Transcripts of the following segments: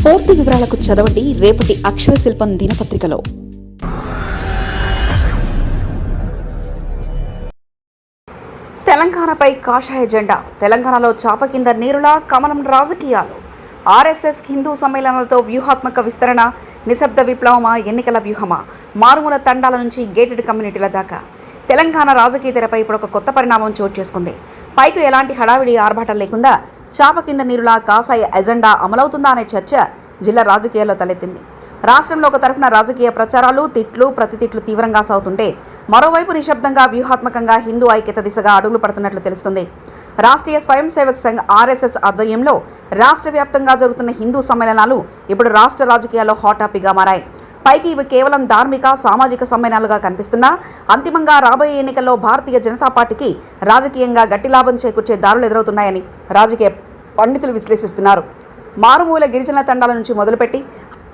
పూర్తి వివరాలకు చదవండి రేపటి అక్షర శిల్పం దినపత్రికలో. తెలంగాణపై కాషాయ జెండా. తెలంగాణలో చాప కింద నీరులా కమలం రాజకీయాలు. ఆర్ఎస్ఎస్ హిందూ సమ్మేళనాలతో వ్యూహాత్మక విస్తరణ. నిశ్శబ్ద విప్లవమా, ఎన్నికల వ్యూహమా? మారుమూల తండాల నుంచి గేటెడ్ కమ్యూనిటీల దాకా తెలంగాణ రాజకీయ తెరపై ఇప్పుడు ఒక కొత్త పరిణామం చోటు చేసుకుంది. పైకి ఎలాంటి హడావిడి ఆర్భాటం లేకుండా చాప కింద నీరులా కాషాయ ఎజెండా అమలవుతుందా అనే చర్చ జిల్లా రాజకీయాల్లో తలెత్తింది. రాష్ట్రంలో ఒక తరఫున రాజకీయ ప్రచారాలు, తిట్లు, ప్రతితిట్లు తీవ్రంగా సాగుతుంటే మరోవైపు నిశ్శబ్దంగా వ్యూహాత్మకంగా హిందూ ఐక్యత దిశగా అడుగులు పడుతున్నట్లు తెలుస్తుంది. రాష్ట్రీయ స్వయం సేవక్ సంఘ్ ఆర్ఎస్ఎస్ ఆధ్వర్యంలో రాష్ట్ర వ్యాప్తంగా జరుగుతున్న హిందూ సమ్మేళనాలు ఇప్పుడు రాష్ట్ర రాజకీయాల్లో హాట్ టాపిక్గా మారాయి. పైకి ఇవి కేవలం ధార్మిక, సామాజిక సమ్మేళనాలుగా కనిపిస్తున్నా అంతిమంగా రాబోయే ఎన్నికల్లో భారతీయ జనతా పార్టీకి రాజకీయంగా గట్టి లాభం చేకూర్చే దారులు ఎదురవుతున్నాయని రాజకీయ పండితులు విశ్లేషిస్తున్నారు. మారుమూల గిరిజన తండాల నుంచి మొదలుపెట్టి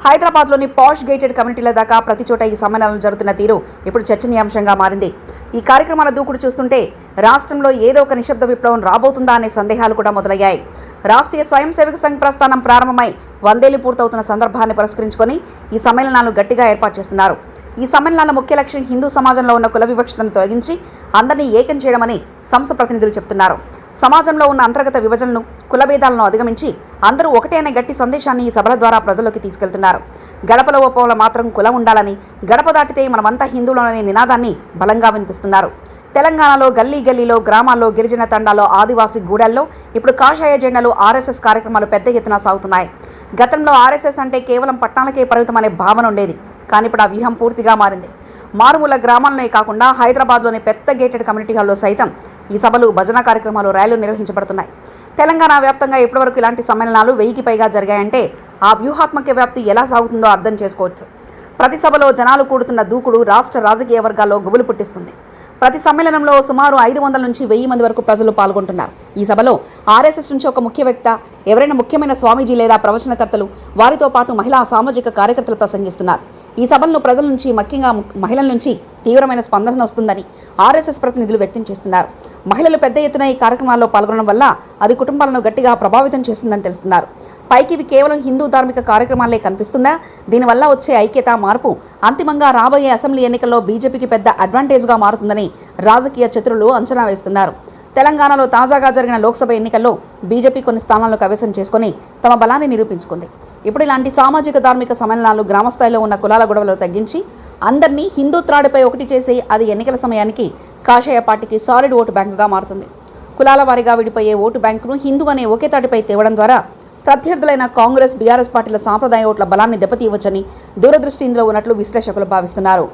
హైదరాబాద్లోని పాష్ గేటెడ్ కమ్యూనిటీల దాకా ప్రతి చోట ఈ సమ్మేళనాలు జరుగుతున్న తీరు ఇప్పుడు చర్చనీయాంశంగా మారింది. ఈ కార్యక్రమాల దూకుడు చూస్తుంటే రాష్ట్రంలో ఏదో ఒక నిశ్శబ్ద విప్లవం రాబోతుందా అనే సందేహాలు కూడా మొదలయ్యాయి. రాష్ట్రీయ స్వయం సేవక సంఘ్ ప్రస్థానం ప్రారంభమై 100 ఏళ్లు పూర్తవుతున్న సందర్భాన్ని పురస్కరించుకొని ఈ సమ్మేళనాలు గట్టిగా ఏర్పాటు చేస్తున్నారు. ఈ సమ్మేళనాల ముఖ్య లక్ష్యం హిందూ సమాజంలో ఉన్న కుల వివక్షతను తొలగించి అందరినీ ఏకం చేయడమని సంస్థ ప్రతినిధులు చెబుతున్నారు. సమాజంలో ఉన్న అంతర్గత విభజనను, కులభేదాలను అధిగమించి అందరూ ఒకటే అనే గట్టి సందేశాన్ని ఈ సభల ద్వారా ప్రజల్లోకి తీసుకెళ్తున్నారు. గడపలో ఒప్పవల మాత్రం కులం ఉండాలని, గడప దాటితే మనమంతా హిందువులనే నినాదాన్ని బలంగా వినిపిస్తున్నారు. తెలంగాణలో గల్లీ గల్లీలో, గ్రామాల్లో, గిరిజన తండాల్లో, ఆదివాసీ గూడెల్లో ఇప్పుడు కాషాయ జెండాలు, ఆర్ఎస్ఎస్ కార్యక్రమాలు పెద్ద ఎత్తున సాగుతున్నాయి. గతంలో ఆర్ఎస్ఎస్ అంటే కేవలం పట్టణాలకే పరిమితం అనే భావన ఉండేది. కానీ ఇప్పుడు ఆ వ్యూహం పూర్తిగా మారింది. మారుమూల గ్రామాలనే కాకుండా హైదరాబాద్లోని పెద్ద గేటెడ్ కమ్యూనిటీ హాల్లో సైతం ఈ సభలు, భజన కార్యక్రమాలు, ర్యాలీలు నిర్వహించబడుతున్నాయి. తెలంగాణ వ్యాప్తంగా ఇప్పటివరకు ఇలాంటి సమ్మేళనాలు 1000కి పైగా జరిగాయంటే ఆ వ్యూహాత్మక వ్యాప్తి ఎలా సాగుతుందో అర్థం చేసుకోవచ్చు. ప్రతి సభలో జనాలు కూడుతున్న దూకుడు రాష్ట్ర రాజకీయ వర్గాల్లో గుబులు పుట్టిస్తుంది. ప్రతి సమ్మేళనంలో సుమారు 500 నుంచి 1000 మంది వరకు ప్రజలు పాల్గొంటున్నారు. ఈ సభలో ఆర్ఎస్ఎస్ నుంచి ఒక ముఖ్య వ్యక్తి, ఎవరైనా ముఖ్యమైన స్వామీజీ లేదా ప్రవచనకర్తలు, వారితో పాటు మహిళా సామాజిక కార్యకర్తలు ప్రసంగిస్తున్నారు. ఈ సభలను ప్రజల నుంచి, ముఖ్యంగా మహిళల నుంచి తీవ్రమైన స్పందన వస్తుందని ఆర్ఎస్ఎస్ ప్రతినిధులు వ్యక్తం చేస్తున్నారు. మహిళలు పెద్ద ఎత్తున ఈ కార్యక్రమాల్లో పాల్గొనడం వల్ల అది కుటుంబాలను గట్టిగా ప్రభావితం చేస్తుందని తెలుస్తున్నారు. పైకి ఇవి కేవలం హిందూ ధార్మిక కార్యక్రమాలే కనిపిస్తుందా? దీనివల్ల వచ్చే ఐక్యత, మార్పు అంతిమంగా రాబోయే అసెంబ్లీ ఎన్నికల్లో బీజేపీకి పెద్ద అడ్వాంటేజ్గా మారుతుందని రాజకీయ చతురులు అంచనా వేస్తున్నారు. తెలంగాణలో తాజాగా జరిగిన లోక్సభ ఎన్నికల్లో బీజేపీ కొన్ని స్థానాలను కైవసం చేసుకుని తమ బలాన్ని నిరూపించుకుంది. ఇప్పుడు ఇలాంటి సామాజిక, ధార్మిక సమ్మేళనాలు గ్రామస్థాయిలో ఉన్న కులాల గొడవలు తగ్గించి అందరినీ హిందూ త్రాడిపై ఒకటి చేసి అది ఎన్నికల సమయానికి కాషాయ పార్టీకి సాలిడ్ ఓటు బ్యాంకుగా మారుతుంది. కులాల వారీగా విడిపోయే ఓటు బ్యాంకును హిందూ అనే ఒకే తాటిపై తేవడం ద్వారా ప్రత్యర్థులైన కాంగ్రెస్, బీఆర్ఎస్ పార్టీల సాంప్రదాయ ఓట్ల బలాన్ని దెబ్బతీయవచ్చని దూరదృష్టి ఇందులో ఉన్నట్లు విశ్లేషకులు భావిస్తున్నారు.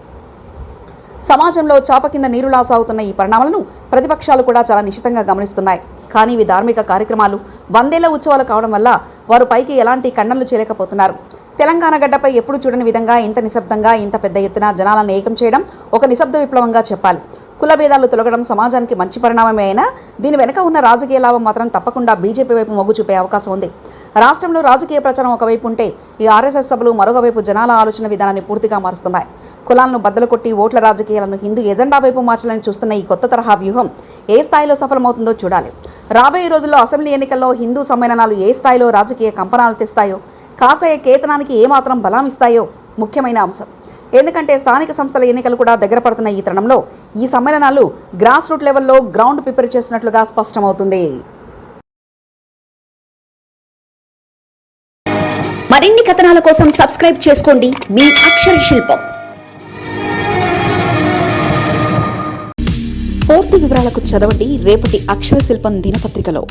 సమాజంలో చాప కింద నీరులా సాగుతున్న ఈ పరిణామాలను ప్రతిపక్షాలు కూడా చాలా నిశితంగా గమనిస్తున్నాయి. కానీ ఇవి ధార్మిక కార్యక్రమాలు, 100 ఏళ్ల ఉత్సవాలు కావడం వల్ల వారు పైకి ఎలాంటి కన్నలు చేయలేకపోతున్నారు. తెలంగాణ గడ్డపై ఎప్పుడు చూడని విధంగా ఇంత నిశ్శబ్దంగా, ఇంత పెద్ద ఎత్తున జనాలను ఏకం చేయడం ఒక నిశ్శబ్ద విప్లవంగా చెప్పాలి. కుల భేదాలు తొలగడం సమాజానికి మంచి పరిణామమే అయినా దీని వెనుక ఉన్న రాజకీయ లాభం మాత్రం తప్పకుండా బీజేపీ వైపు మొగ్గు చూపే అవకాశం ఉంది. రాష్ట్రంలో రాజకీయ ప్రచారం ఒకవైపు ఉంటే ఈ ఆర్ఎస్ఎస్ సభలు మరొకవైపు జనాల ఆలోచన విధానాన్ని పూర్తిగా మారుస్తున్నాయి. కులాలను బద్దలు కొట్టి ఓట్ల రాజకీయాలను హిందూ ఎజెండా వైపు మార్చాలని చూస్తున్న ఈ కొత్త తరహా వ్యూహం ఏ స్థాయిలో సఫలమవుతుందో చూడాలి. రాబోయే రోజుల్లో అసెంబ్లీ ఎన్నికల్లో హిందూ సమ్మేళనాలు ఏ స్థాయిలో రాజకీయ కంపనాలు తెస్తాయో, కాషాయ కేతనానికి ఏమాత్రం బలం ఇస్తాయో ముఖ్యమైన అంశం. ఎందుకంటే స్థానిక సంస్థల ఎన్నికలు కూడా దగ్గర పడుతున్న ఈ తరుణంలో ఈ సమ్మేళనాలు గ్రాస్ రూట్ లెవెల్లో గ్రౌండ్ ప్రిపేర్ చేస్తున్నట్లుగా స్పష్టమవుతుంది. మరిన్ని కథనాల కోసం సబ్స్క్రైబ్ చేసుకోండి మీ అక్షర శిల్పం. పూర్తి వివరాలకు చదవండి రేపటి అక్షర శిల్పం దినపత్రికలో.